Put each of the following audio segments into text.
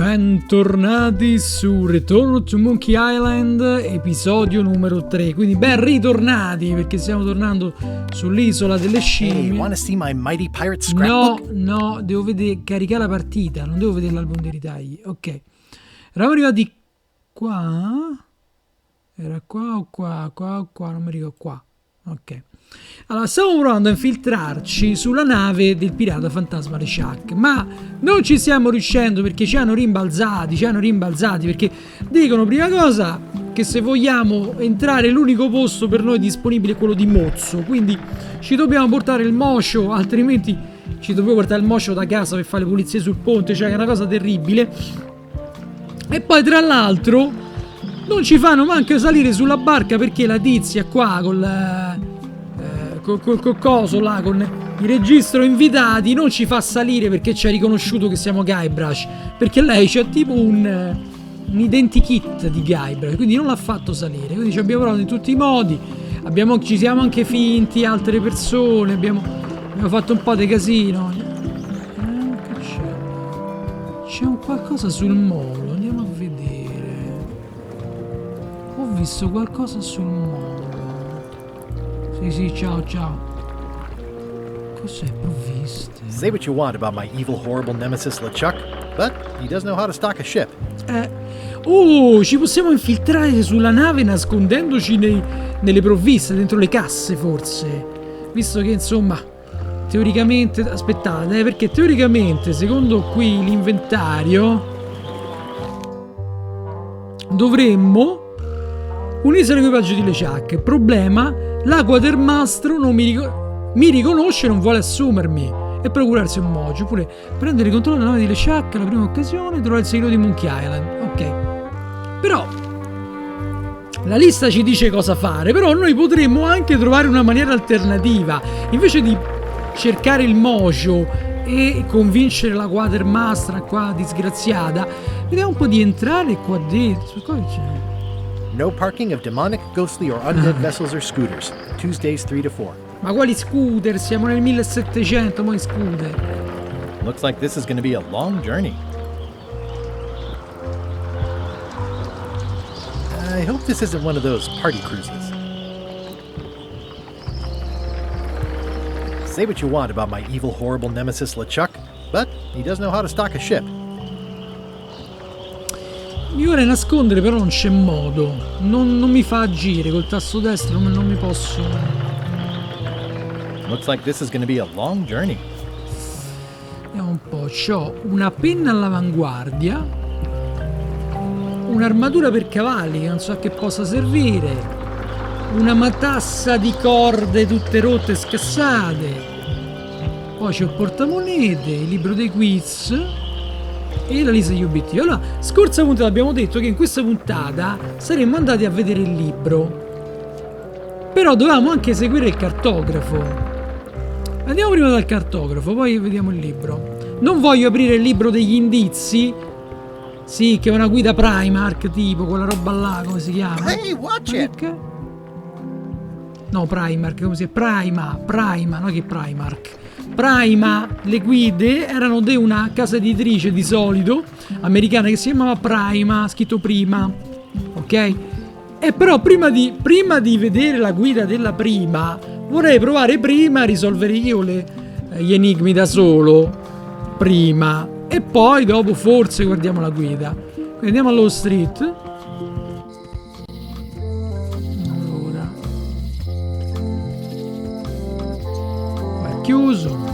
Bentornati su Return to Monkey Island, episodio numero 3. Quindi ben ritornati, perché stiamo tornando sull'isola delle scimmie. Hey, wanna see my mighty pirate scrapbook? No, devo caricare la partita, non devo vedere l'album dei ritagli. Ok. Eravamo arrivati qua. Era qua o qua? Qua o qua? Non mi ricordo. Qua. Ok. Allora, stiamo provando a infiltrarci sulla nave del pirata fantasma LeShuck, ma non ci stiamo riuscendo perché ci hanno rimbalzati, perché dicono, prima cosa, che se vogliamo entrare l'unico posto per noi disponibile è quello di Mozzo, quindi ci dobbiamo portare il mocio, altrimenti ci dobbiamo portare il mocio da casa per fare le pulizie sul ponte, cioè è una cosa terribile. E poi tra l'altro non ci fanno manco salire sulla barca perché la tizia qua col coso là, con il registro invitati, non ci fa salire perché ci ha riconosciuto che siamo Guybrush, perché lei c'ha tipo un identikit di Guybrush, quindi non l'ha fatto salire. Quindi ci abbiamo provato in tutti i modi, ci siamo anche finti altre persone, abbiamo fatto un po' di casino. C'è un qualcosa sul molo, andiamo a vedere. Ho visto qualcosa sul molo. Sì, ciao. Cos'è provviste? Say what you want about my evil, horrible nemesis LeChuck, but he does know how to stock a ship. Ci possiamo infiltrare sulla nave nascondendoci nelle provviste, dentro le casse forse. Visto che insomma, teoricamente... Aspettate, perché teoricamente, secondo qui l'inventario, dovremmo unirsi all'equipaggio di LeChuck. Problema... La quatermastro non mi riconosce e non vuole assumermi e procurarsi un mojo, oppure prendere il controllo della nave di LeChuck alla prima occasione e trovare il segreto di Monkey Island. Ok. Però la lista ci dice cosa fare, però noi potremmo anche trovare una maniera alternativa. Invece di cercare il mojo e convincere la quatermastra qua disgraziata, vediamo un po' di entrare qua dentro. Cosa c'è? No parking of demonic, ghostly or undead vessels or scooters. Tuesdays 3 to 4. Ma quali scooter? Siamo nel 1700, ma scooter. Looks like this is going to be a long journey. I hope this isn't one of those party cruises. Say what you want about my evil, horrible nemesis LeChuck, but he does know how to stock a ship. Mi vorrei nascondere, però non c'è modo. Non mi fa agire col tasto destro, non mi posso. Looks like this is going to be a long journey. Vediamo un po'. C'ho una penna all'avanguardia, un'armatura per cavalli che non so a che possa servire, una matassa di corde tutte rotte e scassate. Poi c'ho il portamonete, il libro dei quiz e la lista degli obiettivi. Allora, scorsa puntata abbiamo detto che in questa puntata saremmo andati a vedere il libro, però dovevamo anche seguire il cartografo. Andiamo prima dal cartografo, poi vediamo il libro. Non voglio aprire il libro degli indizi, sì, che è una guida Primark, tipo quella roba là, come si chiama? Hey, watch it! No, Primark, come si chiama? Prima, no, che Primark. Prima, le guide erano di una casa editrice di solito americana che si chiamava Prima, scritto prima, ok? E però prima di vedere la guida della prima vorrei provare prima a risolvere io gli enigmi da solo prima e poi dopo forse guardiamo la guida. Quindi andiamo all'Wall Street. Allora, qua è chiuso.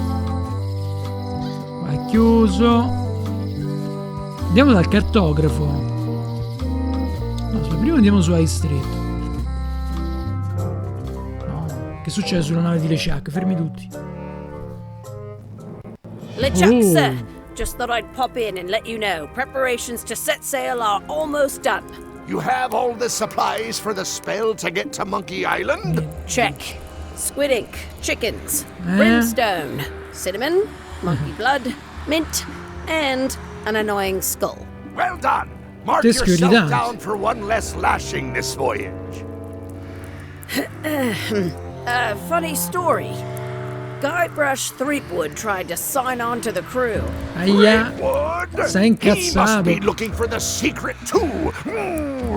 Andiamo dal cartografo. No, prima andiamo su High Street. No, che succede sulla nave di LeChuck? Fermi tutti. LeChuck, sir. Just thought I'd pop in and let you know. Preparations to set sail are almost done. You have all the supplies for the spell to get to Monkey Island? Check. Squid ink, chickens, brimstone, cinnamon, monkey blood, mint, and an annoying skull. Well done! Mark yourself down for one less lashing this voyage. Funny story. Guybrush Threepwood tried to sign on to the crew. Aia. What? Sei He must incazzato. be looking for the secret too.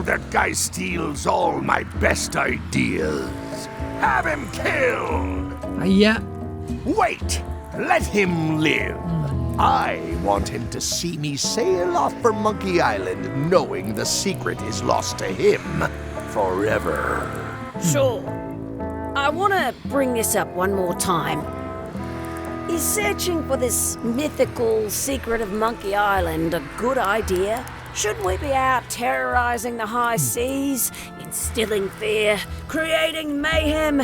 That guy steals all my best ideas. Have him killed. Aia. Wait, let him live. I want him to see me sail off for Monkey Island knowing the secret is lost to him forever. Sure. I want to bring this up one more time. Is searching for this mythical secret of Monkey Island a good idea? Shouldn't we be out terrorizing the high seas, instilling fear, creating mayhem,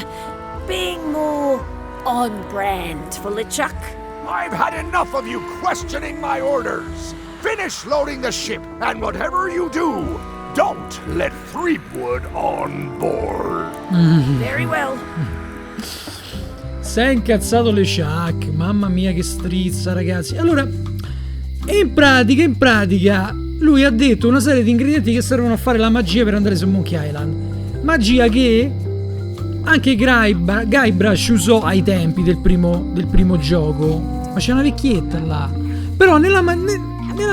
being more on brand for LeChuck? I've had enough of you questioning my orders. Finish loading the ship, and whatever you do, don't let Threepwood on board. Very well. Sei incazzato LeChuck. Mamma mia che strizza, ragazzi. Allora, in pratica, lui ha detto una serie di ingredienti che servono a fare la magia per andare su Monkey Island. Magia che anche Guybrush usò ai tempi del primo gioco. Ma c'è una vecchietta là. Però nella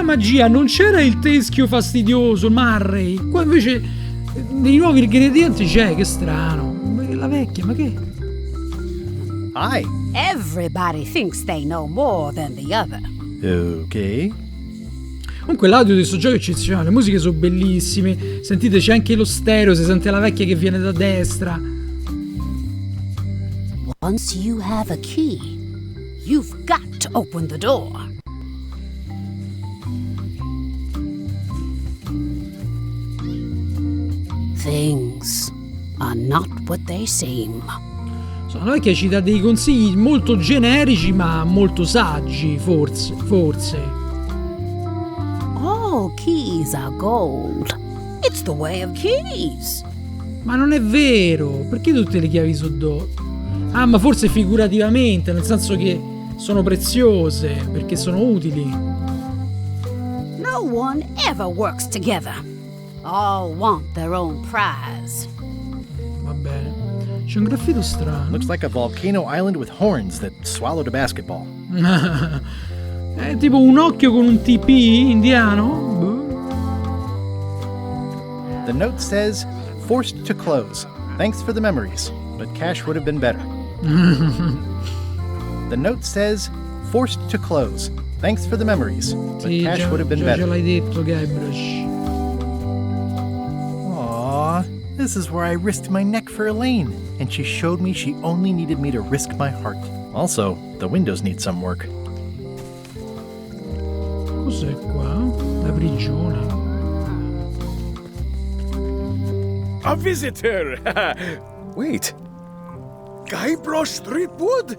magia non c'era il teschio fastidioso, il Murray. Qua invece nei nuovi ingredienti c'è, che strano. Ma la vecchia, ma che? Hi. Everybody thinks they know more than the other. Okay. Comunque l'audio di questo gioco è eccezionale, le musiche sono bellissime. Sentite, c'è anche lo stereo, si sente la vecchia che viene da destra. Once you have a key, you've got to open the door. Things are not what they seem. La vecchia ci dà dei consigli molto generici ma molto saggi, forse. All keys are gold. It's the way of keys. Ma non è vero, perché tutte le chiavi sono d'oro? Ah, ma forse figurativamente, nel senso che sono preziose, perché sono utili. No one ever works together. All want their own prize. Va bene. C'è un graffito strano. Looks like a volcano island with horns that swallowed a basketball. È tipo un occhio con un TP indiano? Boh. The note says, forced to close. Thanks for the memories, but cash would have been better. The note says, forced to close. Thanks for the memories, but Sì, cash would have been già ce better. l'hai detto, Guybrush. Aww, this is where I risked my neck for Elaine, and she showed me she only needed me to risk my heart. Also, the windows need some work. Cos'è qua? La prigione. A visitor! Wait. Guybrush Threepwood?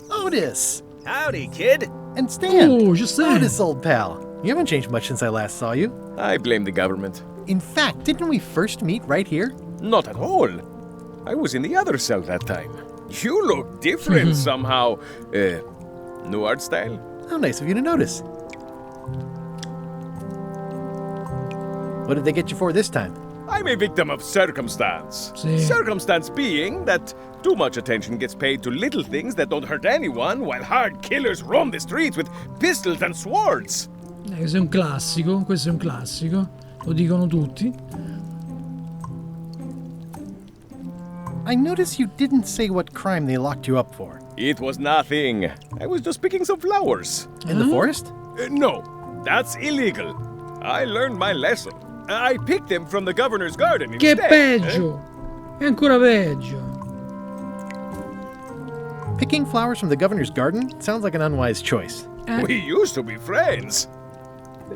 Otis! Howdy, kid. And Stan! Oh, just saying. Otis, old pal. You haven't changed much since I last saw you. I blame the government. In fact, didn't we first meet right here? Not at all. I was in the other cell that time. You look different somehow. New art style? How nice of you to notice. What did they get you for this time? I'm a victim of circumstance. Sí. Circumstance being that too much attention gets paid to little things that don't hurt anyone, while hard killers roam the streets with pistols and swords. Questo è un classico, questo è un classico. Lo dicono tutti. I notice you didn't say what crime they locked you up for. It was nothing. I was just picking some flowers. In the forest? No, that's illegal. I learned my lesson. I picked them from the governor's garden Che instead. peggio! È ancora peggio. Picking flowers from the governor's garden sounds like an unwise choice. We used to be friends.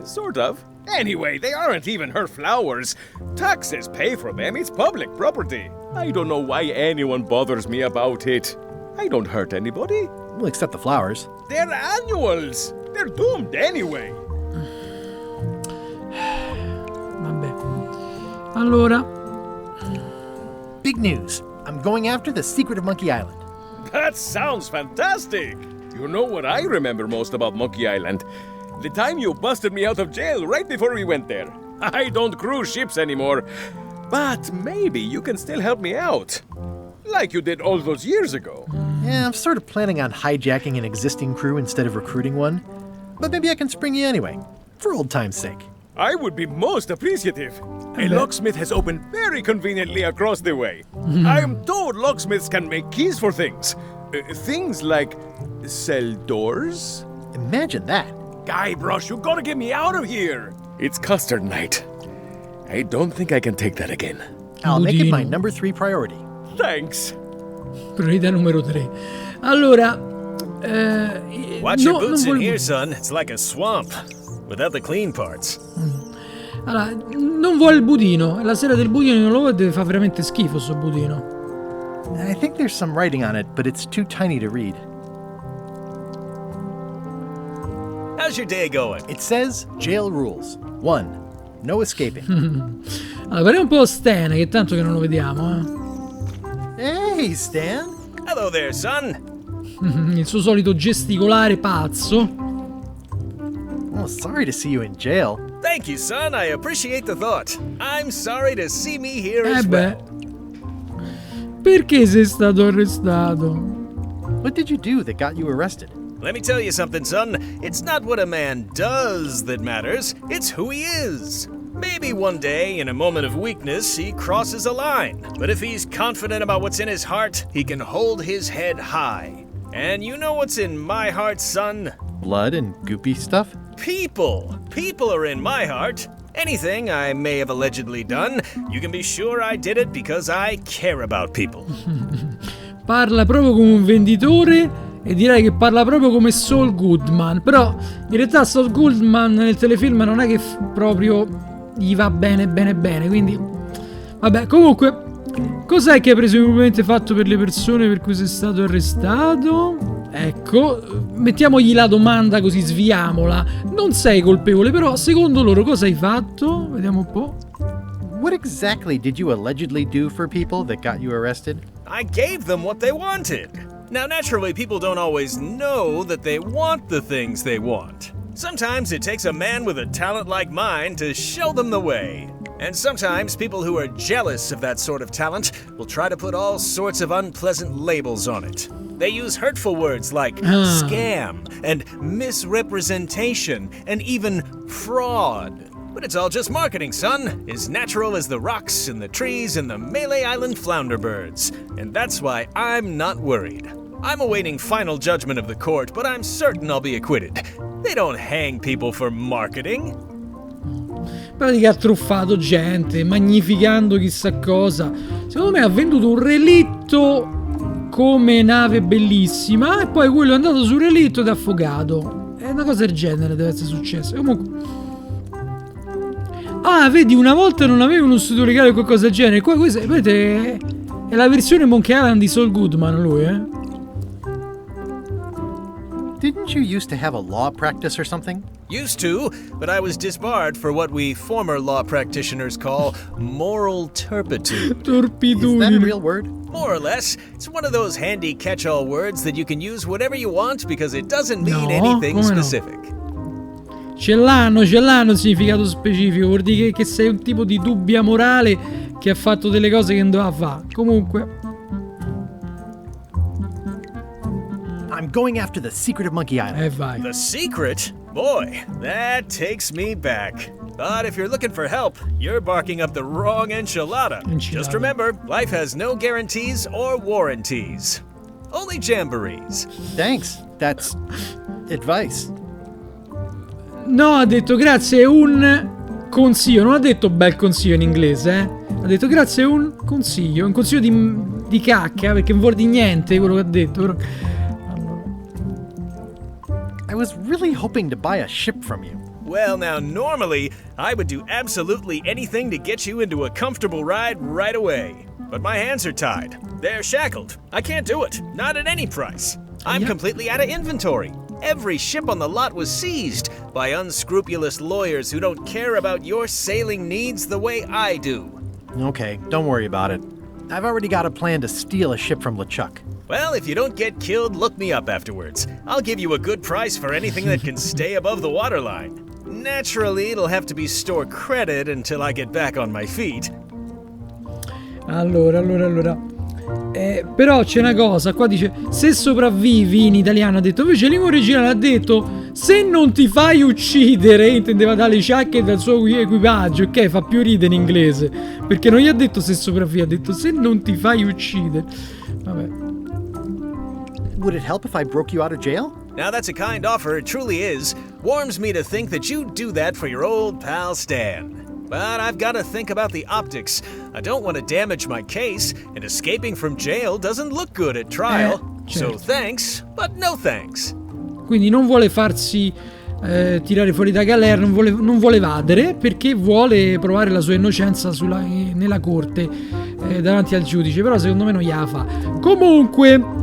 Sort of. Anyway, they aren't even her flowers. Taxes pay for them. It's public property. I don't know why anyone bothers me about it. I don't hurt anybody. Well, except the flowers. They're annuals. They're doomed anyway. Vabbè. Allora, Big news. I'm going after the secret of Monkey Island. That sounds fantastic. You know what I remember most about Monkey Island? The time you busted me out of jail right before we went there. I don't cruise ships anymore. But maybe you can still help me out. Like you did all those years ago. Yeah, I'm sort of planning on hijacking an existing crew instead of recruiting one. but maybe I can spring you anyway, for old time's sake. I would be most appreciative. A locksmith has opened very conveniently across the way. I am told locksmiths can make keys for things. Things like cell doors? Imagine that. Guybrush, you gotta get me out of here! It's custard night. I don't think I can take that again. I'll make it my Budino. number 3 priority. Thanks. Priorità numero 3. Allora, Watch your non boots in volevo- here, son. It's like a swamp. Without the clean parts. Allora, non vuole il budino. La sera del budino non lo vuole, fa veramente schifo sto budino. I think there's some writing on it, but it's too tiny to read. How's your day going? It says jail rules. 1. No escaping. Allora, parliamo un po' Stan, che tanto che non lo vediamo, Hey, Stan. Hello there, son. Il suo solito gesticolare pazzo. Oh, sorry to see you in jail. Thank you, son. I appreciate the thought. I'm sorry to see me here as Beh. well. Perché sei stato arrestato? What did you do that got you arrested? Let me tell you something, son. It's not what a man does that matters, it's who he is. Maybe one day, in a moment of weakness, he crosses a line. But if he's confident about what's in his heart, he can hold his head high. And you know what's in my heart, son? Blood and goopy stuff? People. People are in my heart. Anything I may have allegedly done, you can be sure I did it because I care about people. Parla proprio come un venditore e direi che parla proprio come Saul Goodman. Però in realtà Saul Goodman nel telefilm non è che proprio gli va bene bene bene, quindi vabbè. Comunque, cos'è che hai presumibilmente fatto per le persone per cui sei stato arrestato? Ecco, mettiamogli la domanda così sviamola. Non sei colpevole, però secondo loro cosa hai fatto? Vediamo un po'. What exactly did you allegedly do for people that got you arrested? I gave them what they wanted. Now, naturally, people don't always know that they want the things they want. Sometimes it takes a man with a talent like mine to show them the way. And sometimes people who are jealous of that sort of talent will try to put all sorts of unpleasant labels on it. They use hurtful words like scam and misrepresentation and even fraud. But it's all just marketing, son. As natural as the rocks and the trees and the Malay Island flounder birds. And that's why I'm not worried. I'm awaiting final judgment of the court, but I'm certain I'll be acquitted. They don't hang people for marketing. Pratica ha truffato gente, magnificando chissà cosa. Secondo me ha venduto un relitto come nave bellissima e poi quello è andato sul relitto ed è affogato. È una cosa del genere deve essere successa. Comunque... Ah, vedi, una volta non avevo uno studio legale o qualcosa del genere. Qua questa, vedete, è la versione Monkey Island di Saul Goodman, lui, Didn't you used to have a law practice or something? Used to, but I was disbarred for what we former law practitioners call moral turpitude. Is that a Torpidine. real word? More or less, it's one of those handy catch-all words that you can use whatever you want because it doesn't mean No, anything come no? specific. Ce l'hanno il significato specifico. Vuol dire che sei un tipo di dubbia morale che ha fatto delle cose che non doveva fare. Comunque... I'm going after the secret of Monkey Island. vai. The secret? Boy, that takes me back. But if you're looking for help, you're barking up the wrong enchilada. Just remember, life has no guarantees or warranties. Only jamborees. Thanks. That's advice. No, ha detto grazie è un consiglio. Non ha detto bel consiglio in inglese, Ha detto grazie è un consiglio di cacca, perché non vuol di niente quello che ha detto, però... I was really hoping to buy a ship from you. Well, now, normally, I would do absolutely anything to get you into a comfortable ride right away. But my hands are tied. They're shackled. I can't do it. Not at any price. I'm completely out of inventory. Every ship on the lot was seized by unscrupulous lawyers who don't care about your sailing needs the way I do. Okay, don't worry about it. I've already got a plan to steal a ship from LeChuck. Well, if you don't get killed, look me up afterwards. I'll give you a good price for anything that can stay above the waterline. Naturally, it'll have to be store credit until I get back on my feet. Allora. Però c'è una cosa, qua dice se sopravvivi in italiano ha detto, invece in lingua originale ha detto Se non ti fai uccidere, intendeva dalle ciacche e dal suo equipaggio, ok, fa più ridere in inglese, perché non gli ha detto se sopravvive, ha detto se non ti fai uccidere. Vabbè. Would it help if I broke you out of jail? Now that's a kind offer, it truly is. Warms me to think that you'd do that for your old pal Stan. But I've got to think about the optics. I don't want to damage my case, and escaping from jail doesn't look good at trial. Certo. So thanks, but no thanks. Quindi non vuole farsi tirare fuori da galera, non vuole evadere, perché vuole provare la sua innocenza nella corte davanti al giudice, però secondo me non gliela fa. Comunque,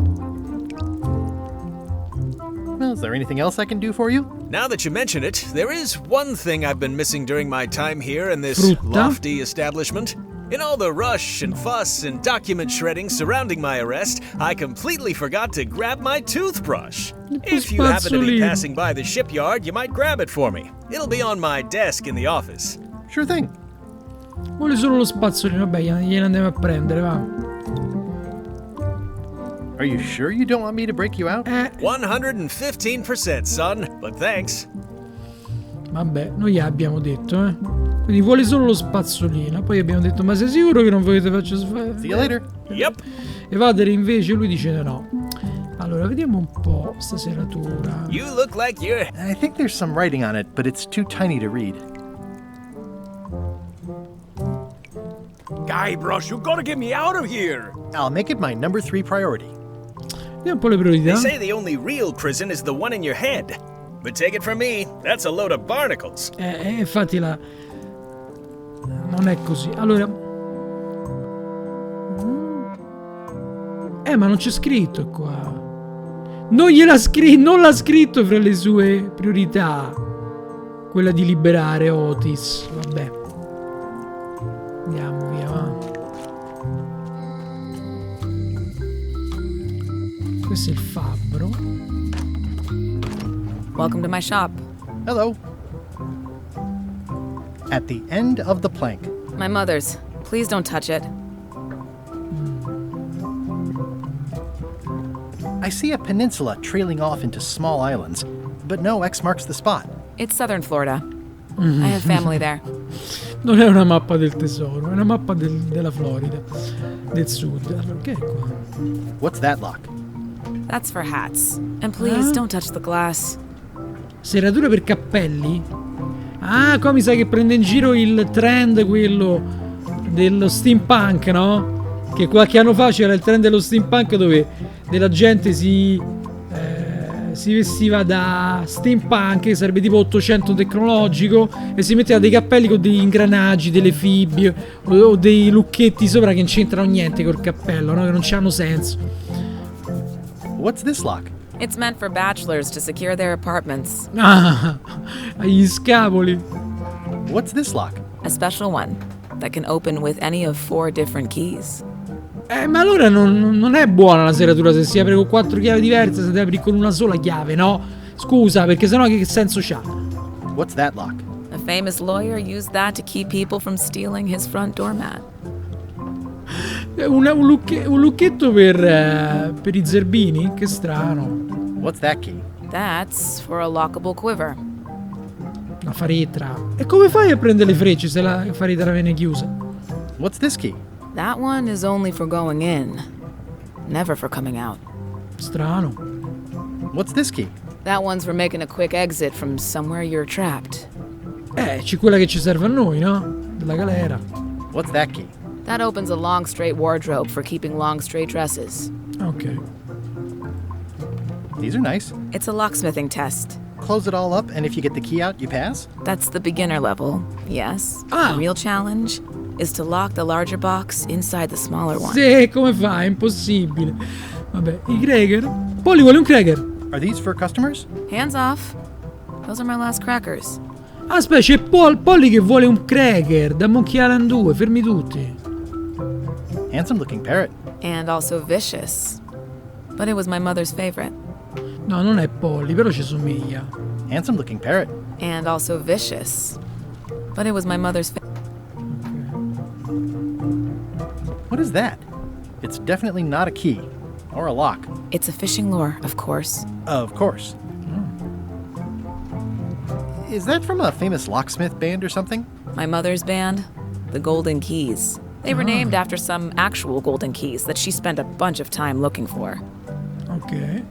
Well, is there anything else I can do for you? Now that you mention it, there is one thing I've been missing during my time here in this Frutta? lofty establishment. In all the rush and fuss and document shredding surrounding my arrest, I completely forgot to grab my toothbrush. If you happen to be spazzolino. passing by the shipyard, you might grab it for me. It'll be on my desk in the office. Sure thing. vuole solo lo spazzolino. Vabbè, gliene andiamo a prendere, va. Are you sure you don't want me to break you out? 115%, son, but thanks. Vabbè, noi gli abbiamo detto, eh. Quindi vuole solo lo spazzolino. Poi abbiamo detto, ma sei sicuro che non volete faccio See you later. Yep. evadere? Invece lui dice no. Allora, vediamo un po' sta seratura. You look like you're... I think there's some writing on it, but it's too tiny to read. Guybrush, you gotta get me out of here! I'll make it my number 3 priority. Vediamo un po' le priorità. They say the only real prison is the one in your head. But take it from me, that's a load of barnacles. Infatti non è così. Allora, ma non c'è scritto qua. Non l'ha scritto fra le sue priorità quella di liberare Otis. Vabbè, andiamo via, va. Questo è il fabbro. Welcome to my shop. Hello. At the end of the plank. My mother's. Please don't touch it. I see a peninsula trailing off into small islands, but no X marks the spot. It's southern Florida. I have family there. Non è una mappa del tesoro, è una mappa della Florida, del sud. Allora, che è qua? What's that lock? That's for hats. And please don't touch the glass. Serratura per cappelli? Ah, qua mi sa che prende in giro il trend, quello dello steampunk, no? Che qualche anno fa c'era il trend dello steampunk dove della gente si vestiva da steampunk, che sarebbe tipo 800 tecnologico, e si metteva dei cappelli con degli ingranaggi, delle fibbie o dei lucchetti sopra che non c'entrano niente col cappello, no? Che non c'hanno senso. What's this lock? It's meant for bachelors to secure their apartments. Ah, agli scapoli. What's this lock? A special one that can open with any of 4 different keys. Ma allora non è buona la serratura se si apre con 4 chiavi diverse, se ti apri con una sola chiave, no? Scusa, perché sennò che senso c'ha? What's that lock? A famous lawyer used that to keep people from stealing his front doormat. Un lucchetto per i zerbini? Che strano. What's that key? That's for a lockable quiver. La faretra. E come fai a prendere le frecce se la faretra viene chiusa? What's this key? That one is only for going in, never for coming out. Strano. What's this key? That one's for making a quick exit from somewhere you're trapped. C'è quella che ci serve a noi, no? Della galera. What's that key? That opens a long straight wardrobe for keeping long straight dresses. Ok. These are nice. It's a locksmithing test. Close it all up, and if you get the key out, you pass? That's the beginner level, yes. Ah. The real challenge is to lock the larger box inside the smaller one. Sì, come fa? È impossibile. Vabbè, i cracker? Polly vuole un cracker. Are these for customers? Hands off. Those are my last crackers. Aspetta, c'è Polly che vuole un cracker da Monkey Island 2, fermi tutti. Handsome looking parrot. And also vicious. But it was my mother's favorite. No, non è Polly, però ci somiglia. Handsome looking parrot. And also vicious. But it was my mother's favorite. What is that? It's definitely not a key. Or a lock. It's a fishing lure, of course. Of course. Is that from a famous locksmith band or something? My mother's band, the Golden Keys. They were named after some actual golden keys that she spent a bunch of time looking for. Ok.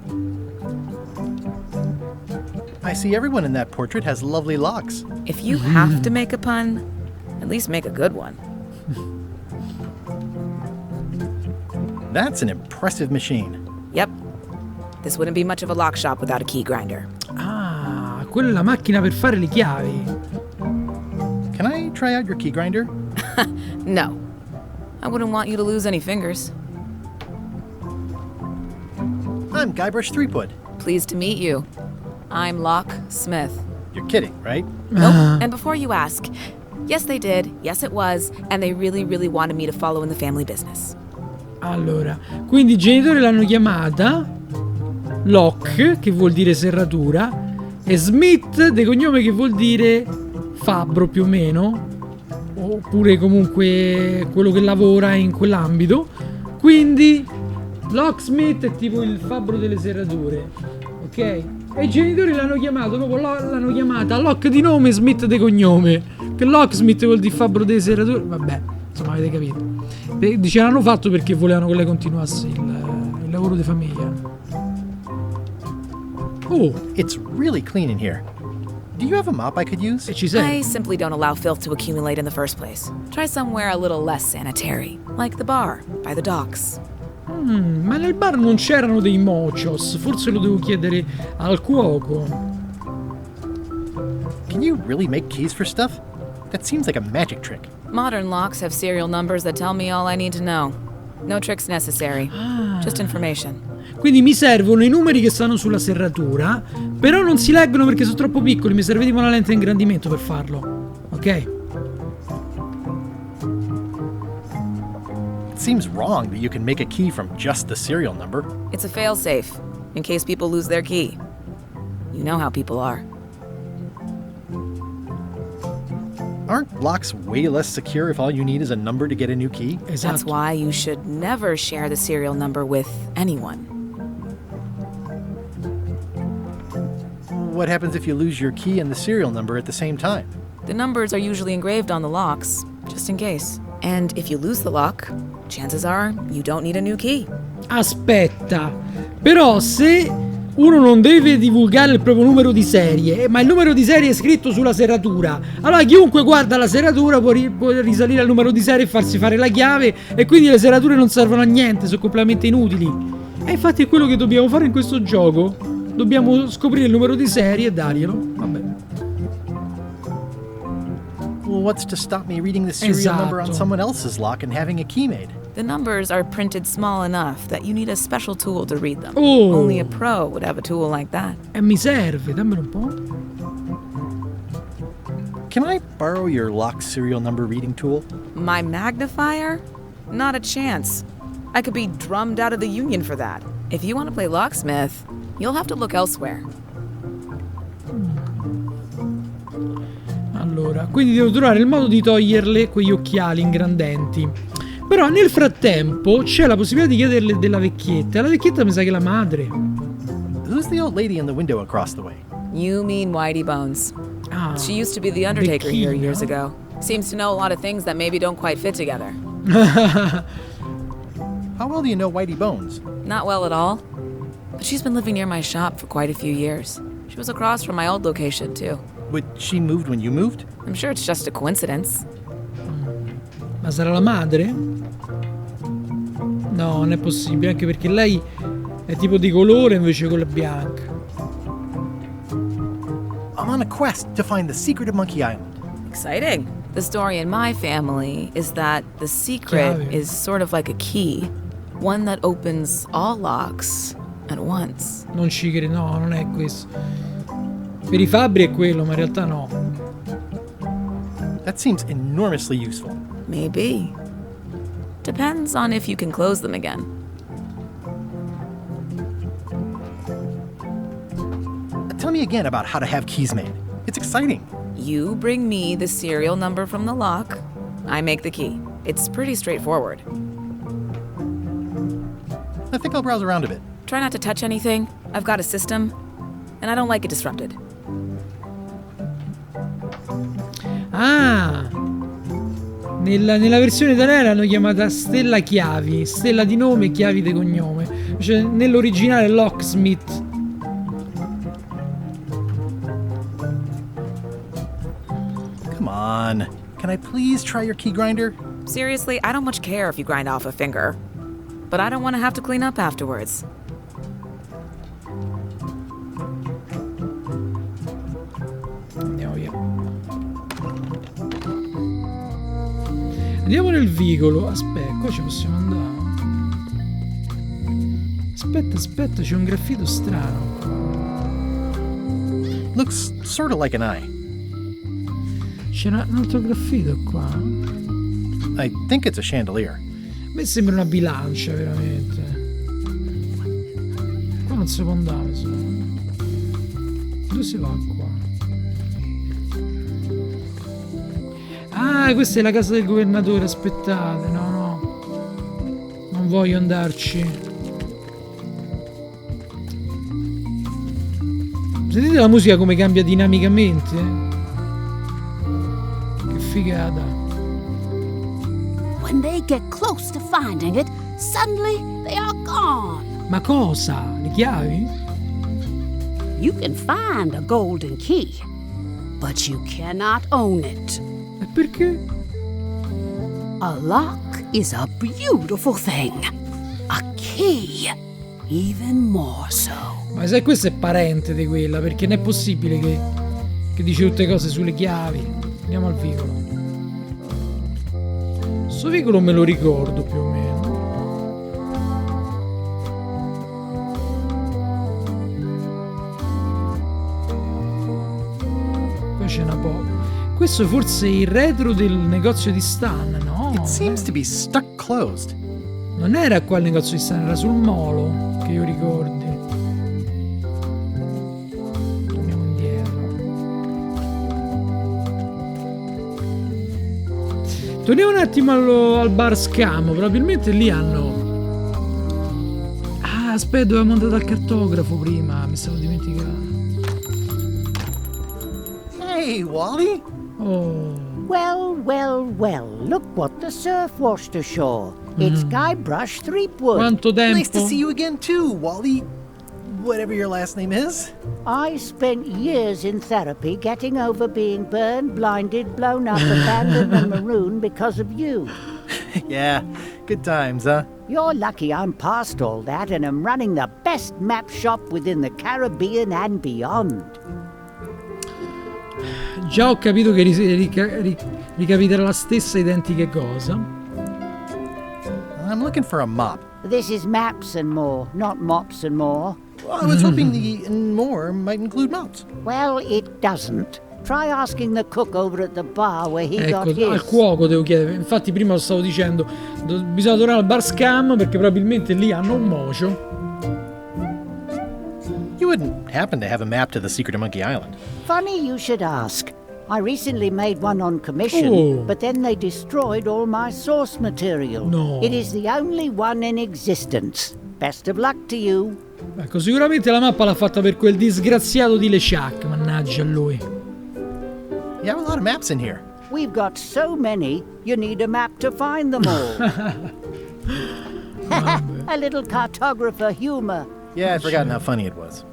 I see everyone in that portrait has lovely locks. If you have to make a pun, at least make a good one. That's an impressive machine. Yep. This wouldn't be much of a lock shop without a key grinder. Ah, quella è la macchina per fare le chiavi. Can I try out your key grinder? No. I wouldn't want you to lose any fingers. I'm Guybrush Threepwood. Pleased to meet you. I'm Lock Smith. You're kidding, right? Nope. And before you ask, yes they did, yes it was, and they really, really wanted me to follow in the family business. Allora, quindi i genitori l'hanno chiamata Lock, che vuol dire serratura, e Smith, de cognome, che vuol dire fabbro più o meno, oppure comunque quello che lavora in quell'ambito. Quindi Locksmith è tipo il fabbro delle serrature, ok? E i genitori l'hanno chiamato proprio, l'hanno chiamata Lock di nome, Smith di cognome, che Locksmith vuol dire fabbro delle serrature. Vabbè, insomma, avete capito. Dice l'hanno fatto perché volevano che lei continuasse il lavoro di famiglia. Oh, It's really clean in here. Do you have a mop I could use? e ci sei. I simply don't allow filth to accumulate in the first place. Try somewhere a little less sanitary, like the bar by the docks. Ma nel bar non c'erano dei mochos, forse lo devo chiedere al cuoco. Can you really make keys for stuff? That seems like a magic trick. Modern locks have serial numbers that tell me all I need to know. No tricks necessary, just information. Quindi mi servono i numeri che stanno sulla serratura, però non si leggono perché sono troppo piccoli, mi serve tipo una lente di ingrandimento per farlo. Ok? It seems wrong that you can make a key from just the serial number. It's a failsafe, in case people lose their key. You know how people are. Aren't locks way less secure if all you need is a number to get a new key? That's Esatto. why you should never share the serial number with anyone. What happens if you lose your key and the serial number at the same time? The numbers are usually engraved on the locks, just in case. And if you lose the lock, chances are you don't need a new key. Aspetta, però se uno non deve divulgare il proprio numero di serie, ma il numero di serie è scritto sulla serratura, allora chiunque guarda la serratura può risalire al numero di serie e farsi fare la chiave, e quindi le serrature non servono a niente, sono completamente inutili. E infatti è quello che dobbiamo fare in questo gioco. Dobbiamo scoprire il numero di serie e darglielo. Vabbè. Well, what's to stop me reading the serial number on Esatto. someone else's lock and having a key made? The numbers are printed small enough that you need a special tool to read them. Oh. Only a pro would have a tool like that. E mi serve, dammelo un po'. Can I borrow your lock serial number reading tool? My magnifier? Not a chance. I could be drummed out of the union for that. If you want to play locksmith, you'll have to look elsewhere. Allora, quindi devo trovare il modo di toglierle quegli occhiali ingrandenti. Però nel frattempo c'è la possibilità di chiederle della vecchietta. La vecchietta mi sa che è la madre. Who's the old lady in the window across the way? You mean Whitey Bones. Ah, She used to be the undertaker here vecchina. years ago. Seems to know a lot of things that maybe don't quite fit together. How well do you know Whitey Bones? Not well at all. But she's been living near my shop for quite a few years. She was across from my old location, too. But she moved when you moved? I'm sure it's just a coincidence. Ma sarà la madre? No, non è possibile, anche perché lei è tipo di colore invece quella è bianca. I'm on a quest to find the secret of Monkey Island. Exciting. The story in my family is that the secret Chiave. is sort of like a key, one that opens all locks at once. Non ci credo, no, non è questo. Per i fabbri è quello, ma in realtà no. That seems enormously useful. Maybe. Depends on if you can close them again. Tell me again about how to have keys made. It's exciting. You bring me the serial number from the lock, I make the key. It's pretty straightforward. I think I'll browse around a bit. Try not to touch anything. I've got a system, and I don't like it disrupted. Ah! Nella versione italiana l'hanno chiamata Stella Chiavi, Stella di nome e Chiavi di cognome. Cioè, nell'originale Locksmith. Come on. Can I please try your key grinder? Seriously, I don't much care if you grind off a finger. But I don't want to have to clean up afterwards. Andiamo via. Andiamo nel vicolo. Aspetta, qua ci possiamo andare. Aspetta, c'è un graffito strano qua. Looks sort of like an eye. C'è un altro graffito qua. I think it's a chandelier. A me sembra una bilancia, veramente. Qua non si può andare, so. Dove si va qua? Ah, questa è la casa del governatore, aspettate, no. Non voglio andarci. Sentite la musica come cambia dinamicamente? Che figata. When they get close to finding it, suddenly they are gone. Ma cosa? Le chiavi? You can find a golden key, but you cannot own it. E perché? A lock is a beautiful thing. A key, even more so. Ma sai, questo è parente di quella, perché non è possibile che dice tutte cose sulle chiavi. Andiamo al vicolo. Questo vicolo me lo ricordo più o meno. Poi c'è una po'. Questo forse è il retro del negozio di Stan, no? It seems to be stuck closed. Non era qua il negozio di Stan, era sul molo, che io ricordi. Torniamo indietro. Torniamo un attimo al bar Scamo, probabilmente lì hanno... Ah, aspetta, dovevamo andare dal cartografo prima, mi stavo dimenticando. Hey, Wally. Oh, Well, look what the surf washed ashore. It's Guybrush Threepwood. quanto tempo! Nice to see you again too, Wally. Whatever your last name is. I spent years in therapy getting over being burned, blinded, blown up, abandoned and marooned because of you. Yeah, good times, huh? You're lucky I'm past all that and am running the best map shop within the Caribbean and beyond. Già ho capito che ricapiterà la stessa identica cosa. I'm looking for a mop. This is maps and more, not mops and more. Well, I was hoping the and more might include mops. Well, it doesn't. Try asking the cook over at the bar where he got Ecco, al his. cuoco devo chiedere. Infatti prima lo stavo dicendo, bisogna tornare al bar Scam perché probabilmente lì hanno un mocio. You wouldn't happen to have a map to the secret of Monkey Island. Funny you should ask. I recently made one on commission, Oh. but then they destroyed all my source material. No. It is the only one in existence. Best of luck to you. Ecco, sicuramente la mappa l'ha fatta per quel disgraziato di LeChuck, mannaggia a lui. You have a lot of maps in here. We've got so many, you need a map to find them all. A little cartographer humor. Yeah, I'd forgotten how funny it was.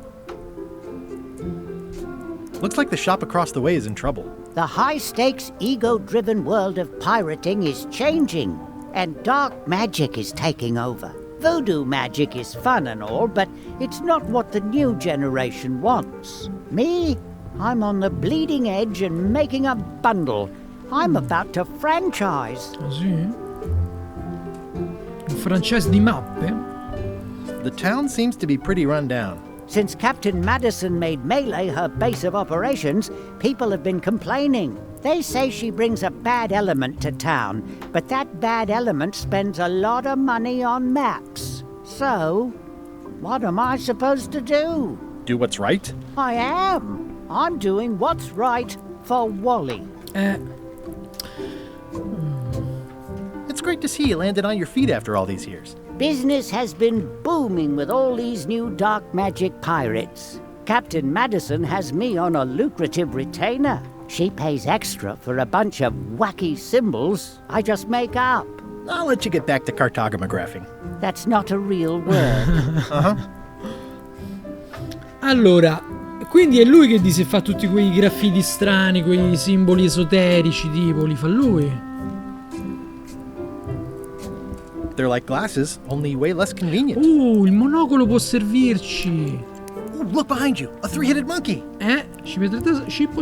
Looks like the shop across the way is in trouble. The high-stakes, ego-driven world of pirating is changing, and dark magic is taking over. Voodoo magic is fun and all, but it's not what the new generation wants. Me? I'm on the bleeding edge and making a bundle. I'm about to franchise. Così? Un franchise di mappe? The town seems to be pretty run down. Since Captain Madison made Melee her base of operations, people have been complaining. They say she brings a bad element to town, but that bad element spends a lot of money on maps. So, what am I supposed to do? Do what's right? I am. I'm doing what's right for Wally. It's great to see you landed on your feet after all these years. Business has been booming with all these new dark magic pirates. Captain Madison has me on a lucrative retainer. She pays extra for a bunch of wacky symbols I just make up. I'll let you get back to cartographing. That's not a real word. Allora, quindi è lui che si fa tutti quei graffiti strani, quei simboli esoterici, tipo, li fa lui? They're like glasses, only way less convenient. Il monocolo può servirci. Ooh, look behind you, a three-headed monkey. Ci vedete? Scippo.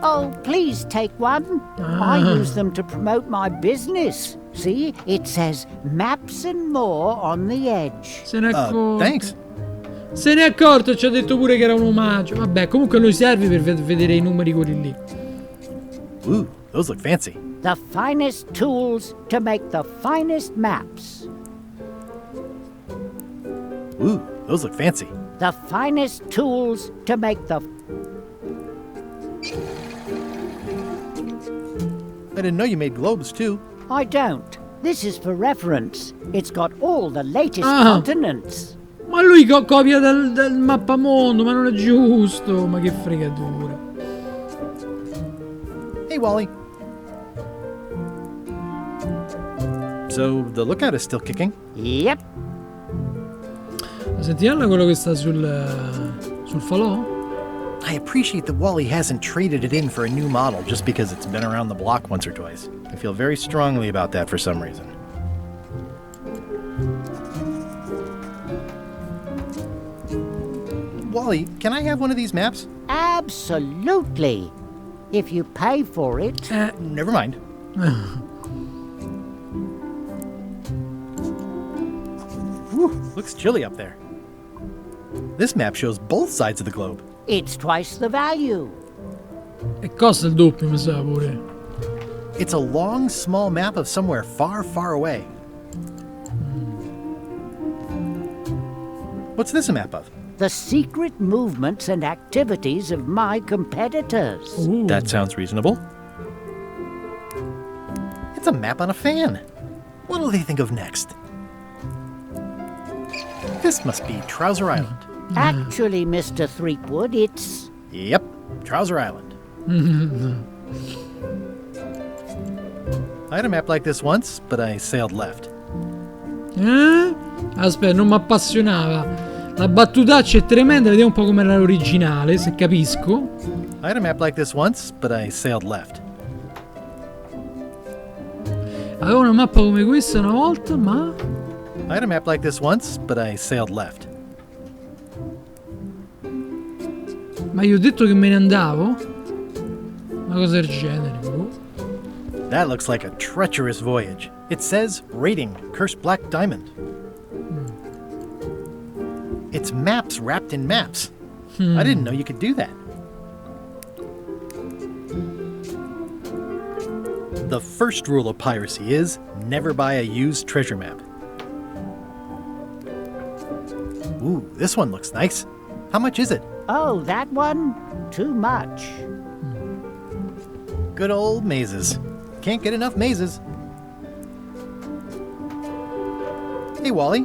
Oh, please take one. I use them to promote my business. See, it says maps and more on the edge. Se ne è accorto. Thanks. Se ne è accorto, ci ha detto pure che era un omaggio. Vabbè, comunque a noi serve per vedere i numeri quelli lì. Ooh, those look fancy. The finest tools to make the finest maps. Ooh, those look fancy. The finest tools to make the... I didn't know you made globes too. I don't. This is for reference. It's got all the latest continents. Ma lui copia dal mappamondo, ma non è giusto. Ma che fregatura. Hey, Wally. So, the lookout is still kicking? Yep. Sentiamo quello che sta sul falò? I appreciate that Wally hasn't traded it in for a new model just because it's been around the block once or twice. I feel very strongly about that for some reason. Wally, can I have one of these maps? Absolutely. If you pay for it. Never mind. Whew, looks chilly up there. This map shows both sides of the globe. It's twice the value. E costa il doppio, mi sa pure. It's a long, small map of somewhere far, far away. What's this a map of? The secret movements and activities of my competitors. Ooh. That sounds reasonable. It's a map on a fan. What'll they think of next? This must be Trouser Island. Actually, Mr. Threepwood, it's... Yep, Trouser Island. I had a map like this once, but I sailed left. Aspetta, non mi appassionava. La battutaccia è tremenda, vediamo un po' com'era l'originale, se capisco. I had a map like this once, but I sailed left. Avevo una mappa come questa una volta, ma... I had a map like this once, but I sailed left. Ma io ho detto che me ne andavo? Una cosa del genere. That looks like a treacherous voyage. It says, rating, cursed black diamond. It's maps wrapped in maps. I didn't know you could do that. The first rule of piracy is, never buy a used treasure map. Ooh, this one looks nice. How much is it? Oh, that one? Too much. Good old mazes. Can't get enough mazes. Hey, Wally,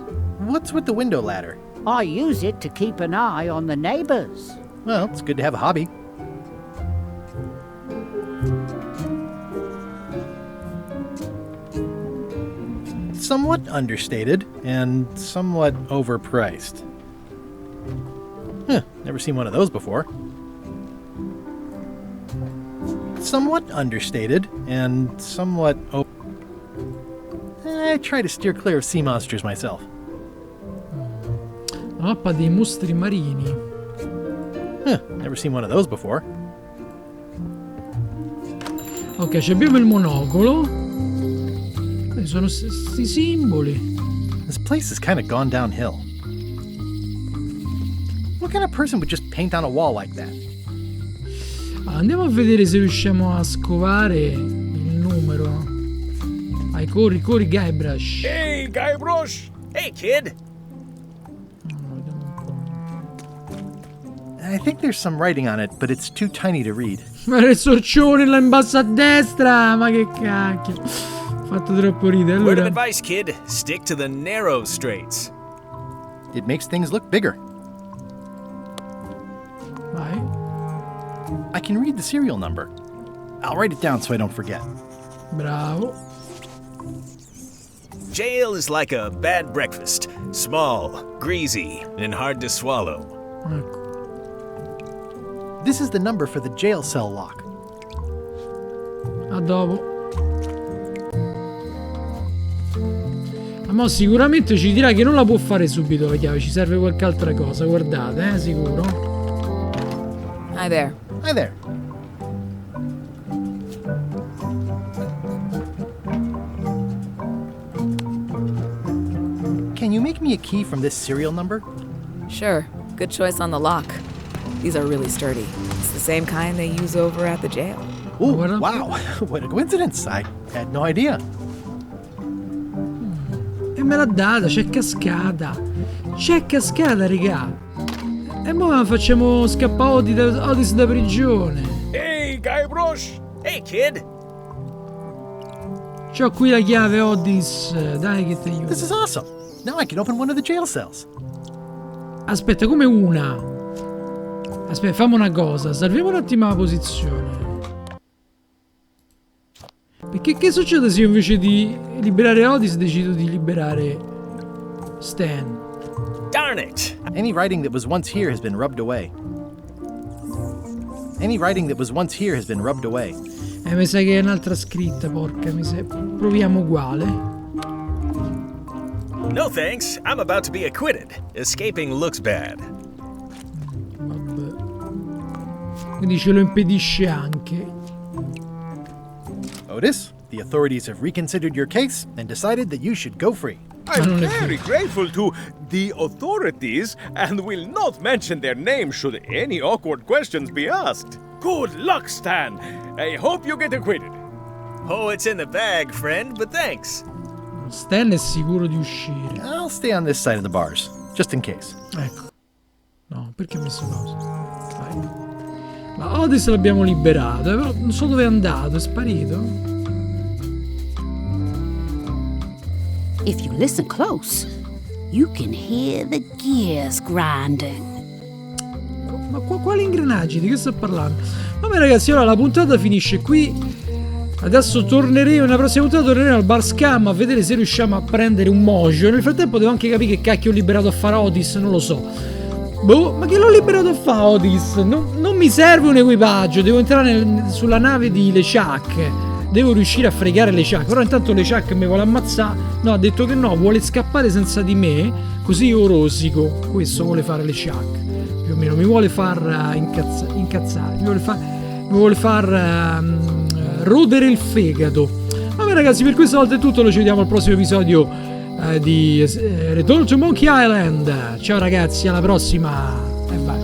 what's with the window ladder? I use it to keep an eye on the neighbors. Well, it's good to have a hobby. Somewhat understated and somewhat overpriced. Never seen one of those before. Somewhat understated and somewhat I try to steer clear of sea monsters myself. La mappa dei mostri marini. Never seen one of those before. Ok, abbiamo il monocolo. Sono questi simboli. This place has kind of gone downhill. What kind of person would just paint on a wall like that? Andiamo a vedere se riusciamo a scovare il numero. Vai, corri, Guybrush. Hey, Guybrush! Hey, kid! I think there's some writing on it, but it's too tiny to read. Ma il sorcione là in basso a destra! Ma che cacchio! Fatto troppo ridere. Word of Allora, advice, kid. Stick to the narrow straights. It makes things look bigger. vai. I can read the serial number. I'll write it down so I don't forget. Bravo. Jail is like a bad breakfast. Small, greasy, and hard to swallow. Ecco. This is the number for the jail cell lock. A dopo. Ma sicuramente ci dirà che non la può fare subito la chiave, ci serve qualche altra cosa, guardate, sicuro. Hi there. Hi there. Can you make me a key from this serial number? Sure. Good choice on the lock. These are really sturdy. It's the same kind they use over at the jail. Ooh, What up? wow. What a coincidence. I had no idea. E me l'ha data, c'è cascata. C'è cascata, regà. E mo facciamo scappare Otis da prigione. Hey, Guybrush! Hey, kid! C'ho qui la chiave, Otis. Dai che ti aiuto. This is awesome. Now I can open one of the jail cells. Aspetta, come una? Aspetta, fammi una cosa. Salviamo un attimo la posizione. Perché che succede se io invece di liberare Otis decido di liberare Stan? Darn it! Any writing that was once here has been rubbed away. Any writing that was once here has been rubbed away. Mi sa che è un'altra scritta, porca miseria. Proviamo uguale. No thanks. I'm about to be acquitted. Escaping looks bad. Vabbè. Quindi ce lo impedisce anche. Otis, the authorities have reconsidered your case and decided that you should go free. I'm very grateful to the authorities and will not mention their name should any awkward questions be asked. Good luck, Stan. I hope you get acquitted. Oh, it's in the bag, friend, but thanks. Stan è sicuro di uscire. I'll stay on this side of the bars, just in case. Ecco. No, perché ho messo pausa? Vai. Ma Otis l'abbiamo liberato, però non so dove è andato, è sparito? If you listen close, you can hear the gears grinding. Ma quali ingranaggi? Di che sto parlando? Vabbè ragazzi, allora la puntata finisce qui. Adesso torneremo, nella prossima puntata torneremo al bar Scam a vedere se riusciamo a prendere un mojo. Nel frattempo devo anche capire che cacchio ho liberato a fare Otis, non lo so. Boh, ma che l'ho liberato a fare Otis? Non mi serve un equipaggio, devo entrare sulla nave di LeChuck. Devo riuscire a fregare LeChuck. Però intanto LeChuck mi vuole ammazzare. No, ha detto che no, vuole scappare senza di me. Così io rosico. Questo vuole fare LeChuck. Più o meno mi vuole far incazzare. Mi vuole far rodere il fegato. Vabbè ragazzi, per questa volta è tutto. Noi ci vediamo al prossimo episodio di Return to Monkey Island. Ciao ragazzi, alla prossima. E vai.